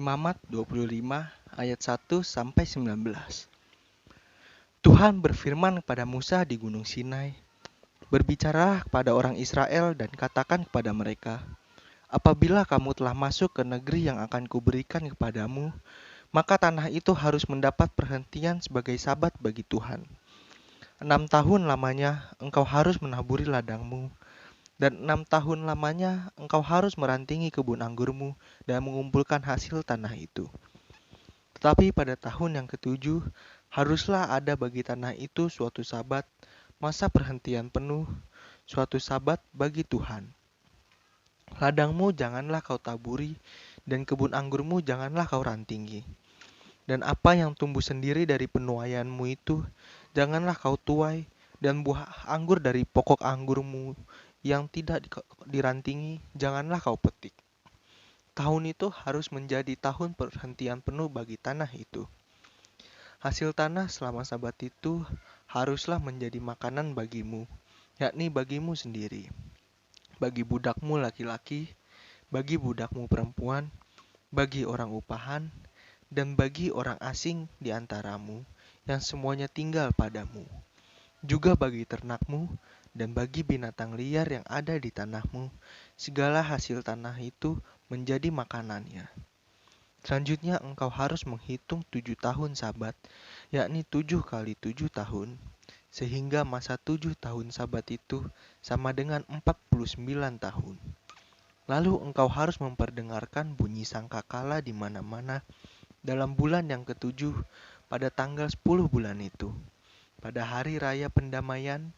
Imamat 25 ayat 1 sampai 19. Tuhan berfirman kepada Musa di Gunung Sinai, "Berbicaralah kepada orang Israel dan katakan kepada mereka, apabila kamu telah masuk ke negeri yang akan kuberikan kepadamu, maka tanah itu harus mendapat perhentian sebagai sabat bagi Tuhan. 6 tahun lamanya engkau harus menaburi ladangmu, dan 6 tahun lamanya engkau harus merantingi kebun anggurmu dan mengumpulkan hasil tanah itu. Tetapi pada tahun yang ketujuh, haruslah ada bagi tanah itu suatu sabat, masa perhentian penuh, suatu sabat bagi Tuhan. Ladangmu janganlah kau taburi, dan kebun anggurmu janganlah kau rantingi. Dan apa yang tumbuh sendiri dari penuaianmu itu, janganlah kau tuai, dan buah anggur dari pokok anggurmu yang tidak dirantingi, janganlah kau petik. Tahun itu harus menjadi tahun perhentian penuh bagi tanah itu. Hasil tanah selama sabat itu haruslah menjadi makanan bagimu, yakni bagimu sendiri, bagi budakmu laki-laki, bagi budakmu perempuan, bagi orang upahan, dan bagi orang asing di antaramu yang semuanya tinggal padamu, juga bagi ternakmu dan bagi binatang liar yang ada di tanahmu, segala hasil tanah itu menjadi makanannya. Selanjutnya engkau harus menghitung 7 tahun sabat, yakni 7 kali 7 tahun, sehingga masa 7 tahun sabat itu sama dengan 49 tahun. Lalu engkau harus memperdengarkan bunyi sangkakala di mana-mana dalam bulan yang ketujuh pada tanggal 10 bulan itu. Pada hari raya pendamaian,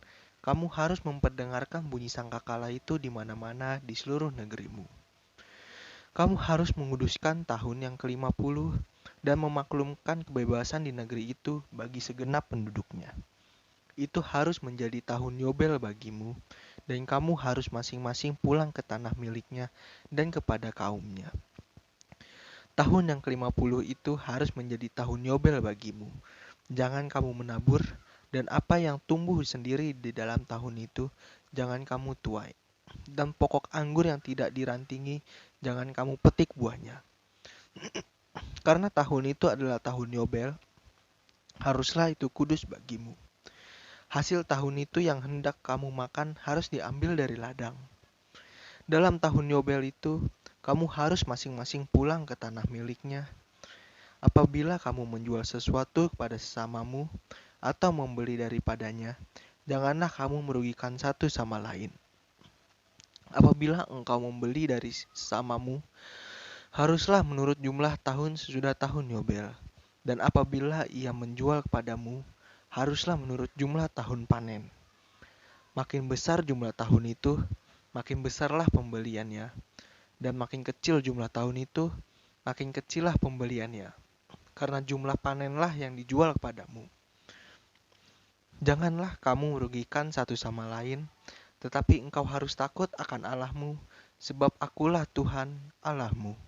kamu harus memperdengarkan bunyi sangkakala itu di mana-mana di seluruh negerimu. Kamu harus menguduskan tahun yang ke-50 dan memaklumkan kebebasan di negeri itu bagi segenap penduduknya. Itu harus menjadi tahun Yobel bagimu, dan kamu harus masing-masing pulang ke tanah miliknya dan kepada kaumnya. Tahun yang ke-50 itu harus menjadi tahun Yobel bagimu. Jangan kamu menabur, dan apa yang tumbuh sendiri di dalam tahun itu, jangan kamu tuai. Dan pokok anggur yang tidak dirantingi, jangan kamu petik buahnya. Karena tahun itu adalah tahun Yobel, haruslah itu kudus bagimu. Hasil tahun itu yang hendak kamu makan harus diambil dari ladang. Dalam tahun Yobel itu, kamu harus masing-masing pulang ke tanah miliknya. Apabila kamu menjual sesuatu kepada sesamamu atau membeli daripadanya, janganlah kamu merugikan satu sama lain. Apabila engkau membeli dari sesamamu, haruslah menurut jumlah tahun sesudah tahun Yobel. Dan apabila ia menjual kepadamu, haruslah menurut jumlah tahun panen. Makin besar jumlah tahun itu, makin besarlah pembeliannya. Dan makin kecil jumlah tahun itu, makin kecillah pembeliannya. Karena jumlah panenlah yang dijual kepadamu. Janganlah kamu merugikan satu sama lain, tetapi engkau harus takut akan Allahmu, sebab akulah Tuhan Allahmu.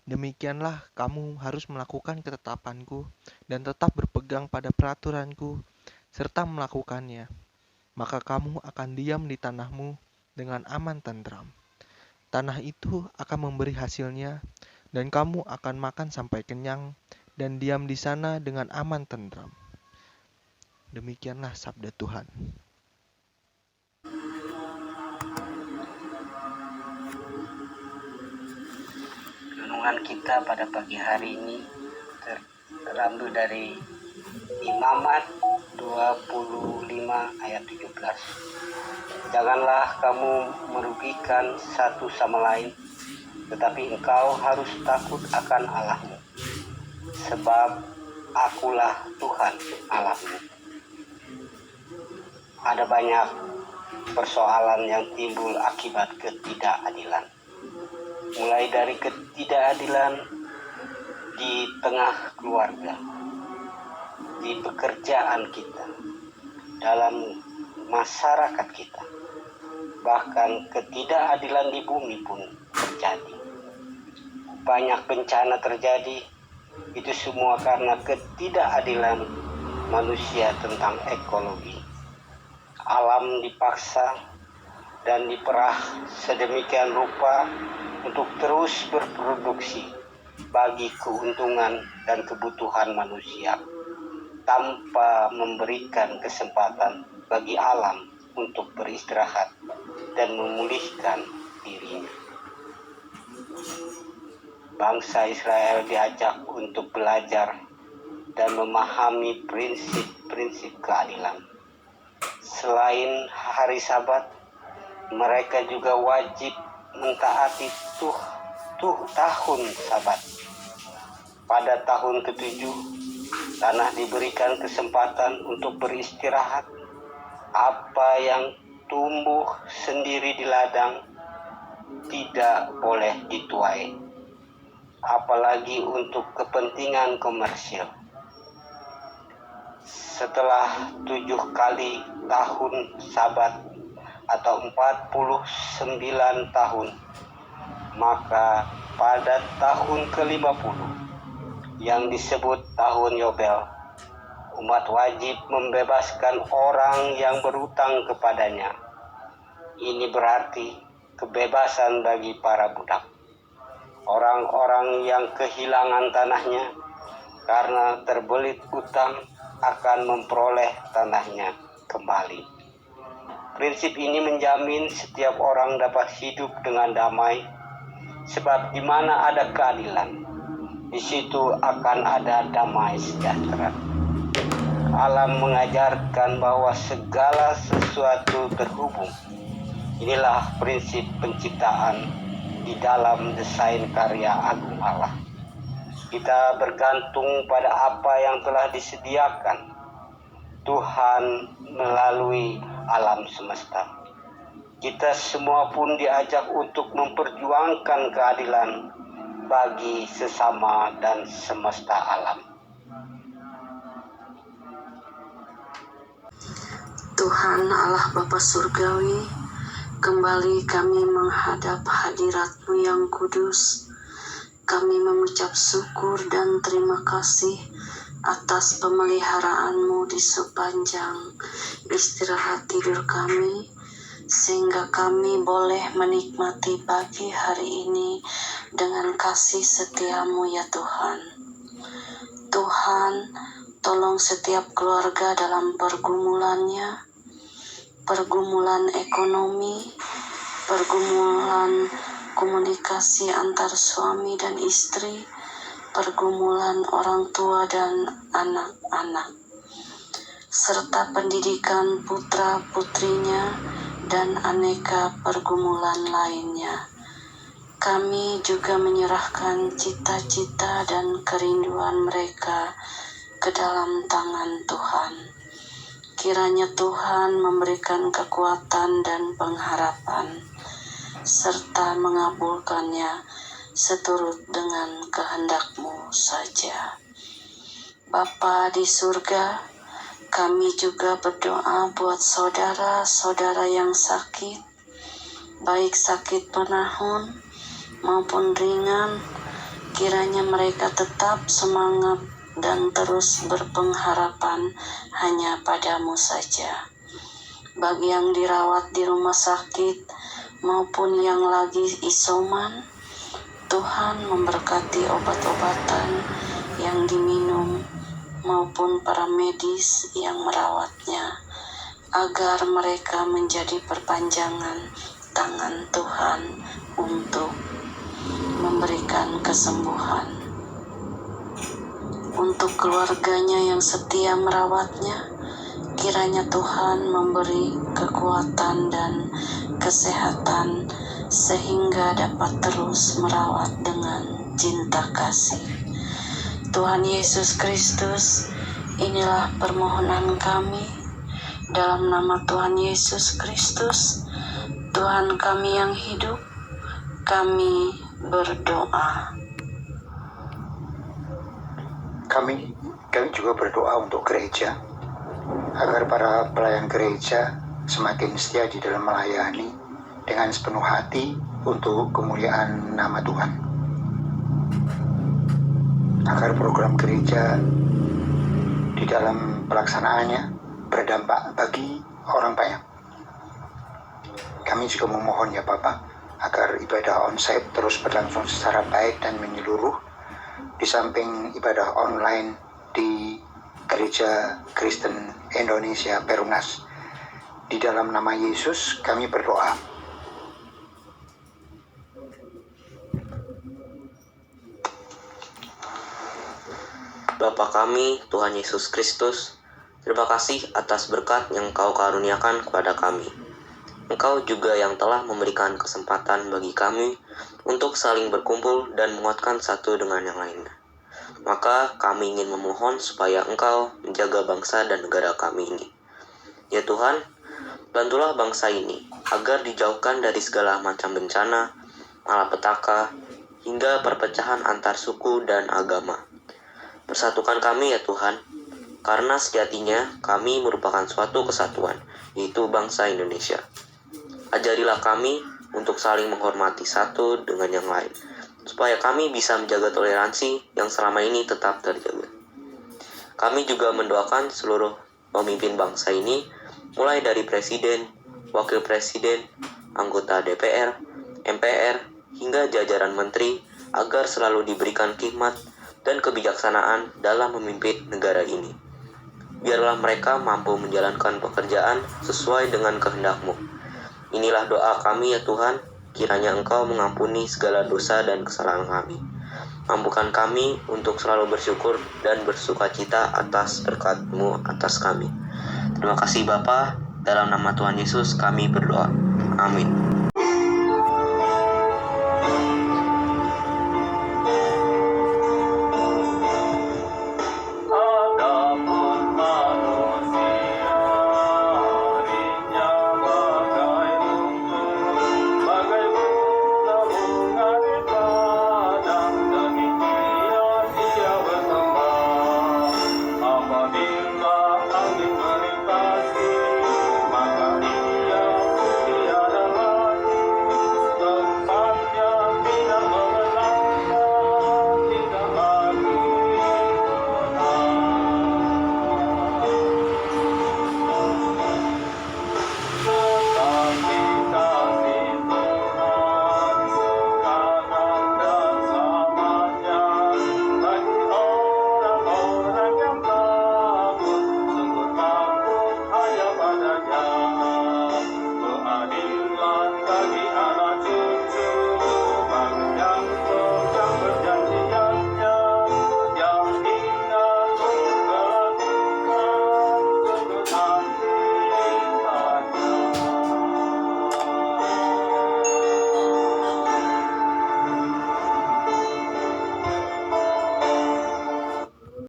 Demikianlah kamu harus melakukan ketetapanku dan tetap berpegang pada peraturanku, serta melakukannya. Maka kamu akan diam di tanahmu dengan aman tentram. Tanah itu akan memberi hasilnya, dan kamu akan makan sampai kenyang, dan diam di sana dengan aman tentram. Demikianlah sabda Tuhan. Renungan kita pada pagi hari ini terambil dari Imamat 25 ayat 17. Janganlah kamu merugikan satu sama lain, tetapi engkau harus takut akan Allahmu, sebab akulah Tuhan Allahmu. Ada banyak persoalan yang timbul akibat ketidakadilan. Mulai dari ketidakadilan di tengah keluarga, di pekerjaan kita, dalam masyarakat kita, bahkan ketidakadilan di bumi pun terjadi. Banyak bencana terjadi, itu semua karena ketidakadilan manusia tentang ekologi. Alam dipaksa dan diperah sedemikian rupa untuk terus berproduksi bagi keuntungan dan kebutuhan manusia, tanpa memberikan kesempatan bagi alam untuk beristirahat dan memulihkan dirinya. Bangsa Israel diajak untuk belajar dan memahami prinsip-prinsip keadilan. Selain hari Sabat, mereka juga wajib mentaati tahun Sabat. Pada tahun ke-7, tanah diberikan kesempatan untuk beristirahat. Apa yang tumbuh sendiri di ladang tidak boleh dituai, apalagi untuk kepentingan komersil. Setelah 7 kali tahun Sabat atau 49 tahun, maka pada tahun ke-50 yang disebut tahun Yobel, umat wajib membebaskan orang yang berutang kepadanya. Ini berarti kebebasan bagi para budak. Orang-orang yang kehilangan tanahnya karena terbelit utang akan memperoleh tanahnya kembali. Prinsip ini menjamin setiap orang dapat hidup dengan damai, sebab di mana ada keadilan, di situ akan ada damai sejahtera. Alam mengajarkan bahwa segala sesuatu terhubung. Inilah prinsip penciptaan di dalam desain karya agung Allah. Kita bergantung pada apa yang telah disediakan Tuhan melalui alam semesta. Kita semua pun diajak untuk memperjuangkan keadilan bagi sesama dan semesta alam. Tuhan Allah Bapa Surgawi, kembali kami menghadap hadirat-Mu yang kudus. Kami mengucap syukur dan terima kasih atas pemeliharaan-Mu di sepanjang istirahat tidur kami, sehingga kami boleh menikmati pagi hari ini dengan kasih setia-Mu ya Tuhan. Tuhan, tolong setiap keluarga dalam pergumulannya, pergumulan ekonomi, pergumulan komunikasi antar suami dan istri, pergumulan orang tua dan anak-anak, serta pendidikan putra-putrinya dan aneka pergumulan lainnya. Kami juga menyerahkan cita-cita dan kerinduan mereka ke dalam tangan Tuhan. Kiranya Tuhan memberikan kekuatan dan pengharapan, serta mengabulkannya seturut dengan kehendak-Mu saja. Bapa di surga, kami juga berdoa buat saudara-saudara yang sakit, baik sakit menahun maupun ringan. Kiranya mereka tetap semangat dan terus berpengharapan hanya pada-Mu saja. Bagi yang dirawat di rumah sakit maupun yang lagi isoman, Tuhan memberkati obat-obatan yang diminum maupun para medis yang merawatnya, agar mereka menjadi perpanjangan tangan Tuhan untuk memberikan kesembuhan. Untuk keluarganya yang setia merawatnya, kiranya Tuhan memberi kekuatan dan kesehatan sehingga dapat terus merawat dengan cinta kasih. Tuhan Yesus Kristus, inilah permohonan kami. Dalam nama Tuhan Yesus Kristus, Tuhan kami yang hidup, kami berdoa. Kami juga berdoa untuk gereja, agar para pelayan gereja semakin setia di dalam melayani dengan sepenuh hati untuk kemuliaan nama Tuhan. Agar program gereja di dalam pelaksanaannya berdampak bagi orang banyak. Kami juga memohon ya Bapak, agar ibadah onsite terus berlangsung secara baik dan menyeluruh, di samping ibadah online di Gereja Kristen Indonesia Perumnas. Di dalam nama Yesus kami berdoa. Bapa kami, Tuhan Yesus Kristus, terima kasih atas berkat yang Kau karuniakan kepada kami. Engkau juga yang telah memberikan kesempatan bagi kami untuk saling berkumpul dan menguatkan satu dengan yang lainnya. Maka kami ingin memohon supaya Engkau menjaga bangsa dan negara kami ini. Ya Tuhan, bantulah bangsa ini agar dijauhkan dari segala macam bencana, malapetaka, hingga perpecahan antar suku dan agama. Persatukan kami ya Tuhan, karena sejatinya kami merupakan suatu kesatuan, yaitu bangsa Indonesia. Ajarilah kami untuk saling menghormati satu dengan yang lain, supaya kami bisa menjaga toleransi yang selama ini tetap terjaga. Kami juga mendoakan seluruh pemimpin bangsa ini, mulai dari Presiden, Wakil Presiden, anggota DPR, MPR, hingga jajaran menteri, agar selalu diberikan hikmat dan kebijaksanaan dalam memimpin negara ini. Biarlah mereka mampu menjalankan pekerjaan sesuai dengan kehendak-Mu. Inilah doa kami ya Tuhan, kiranya Engkau mengampuni segala dosa dan kesalahan kami. Mampukan kami untuk selalu bersyukur dan bersukacita atas berkat-Mu atas kami. Terima kasih Bapa, dalam nama Tuhan Yesus kami berdoa. Amin.